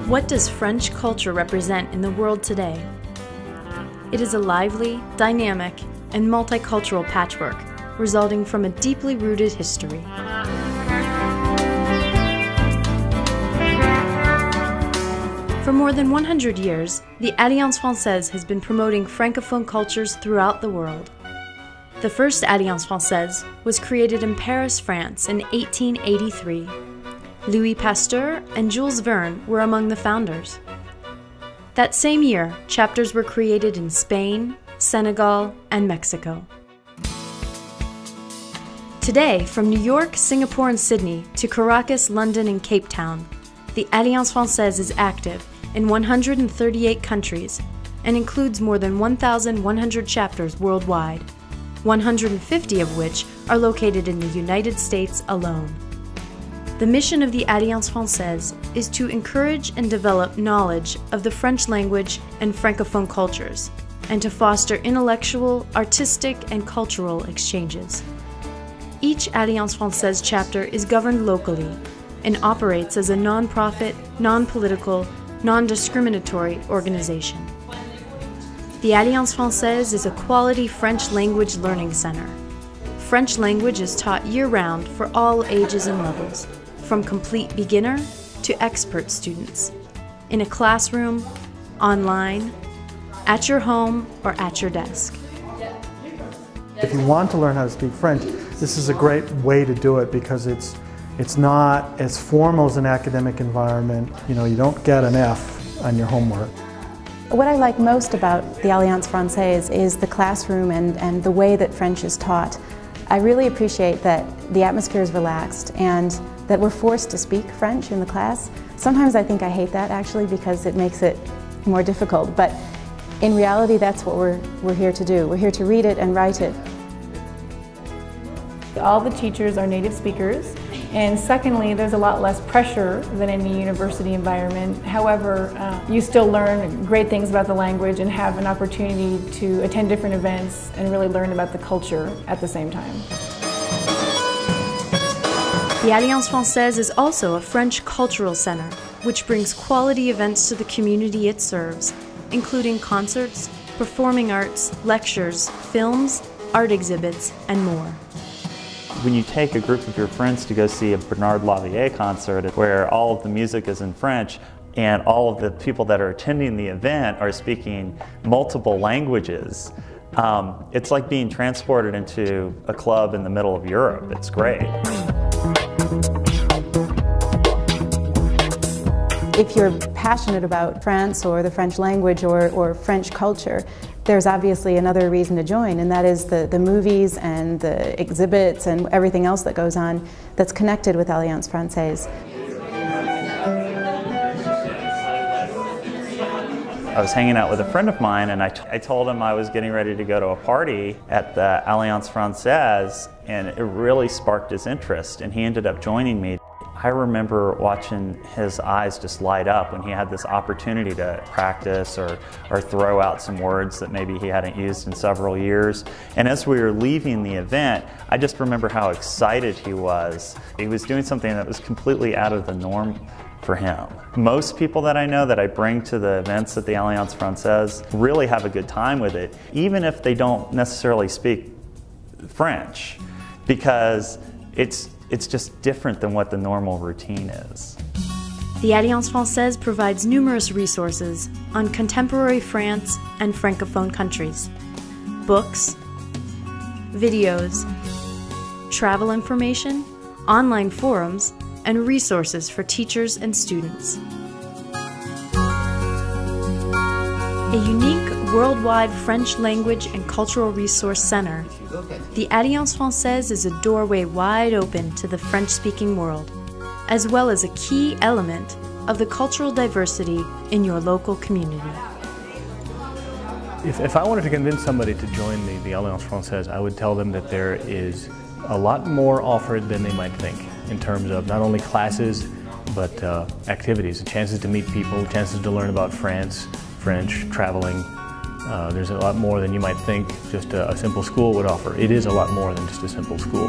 What does French culture represent in the world today? It is a lively, dynamic, and multicultural patchwork, resulting from a deeply rooted history. For more than 100 years, the Alliance Française has been promoting Francophone cultures throughout the world. The first Alliance Française was created in Paris, France in 1883. Louis Pasteur and Jules Verne were among the founders. That same year, chapters were created in Spain, Senegal, and Mexico. Today, from New York, Singapore, and Sydney to Caracas, London, and Cape Town, the Alliance Française is active in 138 countries and includes more than 1,100 chapters worldwide, 150 of which are located in the United States alone. The mission of the Alliance Française is to encourage and develop knowledge of the French language and Francophone cultures, and to foster intellectual, artistic, and cultural exchanges. Each Alliance Française chapter is governed locally and operates as a non-profit, non-political, non-discriminatory organization. The Alliance Française is a quality French language learning center. French language is taught year-round for all ages and levels, from complete beginner to expert students, in a classroom, online, at your home, or at your desk. If you want to learn how to speak French, this is a great way to do it because it's not as formal as an academic environment. You know, you don't get an F on your homework. What I like most about the Alliance Française is the classroom and the way that French is taught. I really appreciate that the atmosphere is relaxed and that we're forced to speak French in the class. Sometimes I think I hate that actually because it makes it more difficult, but in reality that's what we're here to do. We're here to read it and write it. All the teachers are native speakers, and secondly, there's a lot less pressure than in a university environment. However, you still learn great things about the language and have an opportunity to attend different events and really learn about the culture at the same time. The Alliance Française is also a French cultural center, which brings quality events to the community it serves, including concerts, performing arts, lectures, films, art exhibits, and more. When you take a group of your friends to go see a Bernard Lavilliers concert where all of the music is in French and all of the people that are attending the event are speaking multiple languages, it's like being transported into a club in the middle of Europe. It's great. If you're passionate about France or the French language or French culture, there's obviously another reason to join, and that is the movies and the exhibits and everything else that goes on that's connected with Alliance Française. I was hanging out with a friend of mine and I told him I was getting ready to go to a party at the Alliance Française, and it really sparked his interest and he ended up joining me. I remember watching his eyes just light up when he had this opportunity to practice or throw out some words that maybe he hadn't used in several years. And as we were leaving the event, I just remember how excited he was. He was doing something that was completely out of the norm for him. Most people that I know that I bring to the events at the Alliance Française really have a good time with it, even if they don't necessarily speak French, because it's just different than what the normal routine is. The Alliance Française provides numerous resources on contemporary France and Francophone countries. Books, videos, travel information, online forums, and resources for teachers and students. A unique worldwide French language and cultural resource center, the Alliance Française is a doorway wide open to the French-speaking world, as well as a key element of the cultural diversity in your local community. If I wanted to convince somebody to join the Alliance Française, I would tell them that there is a lot more offered than they might think in terms of not only classes, but activities, chances to meet people, chances to learn about France, French, traveling. There's a lot more than you might think just a simple school would offer. It is a lot more than just a simple school.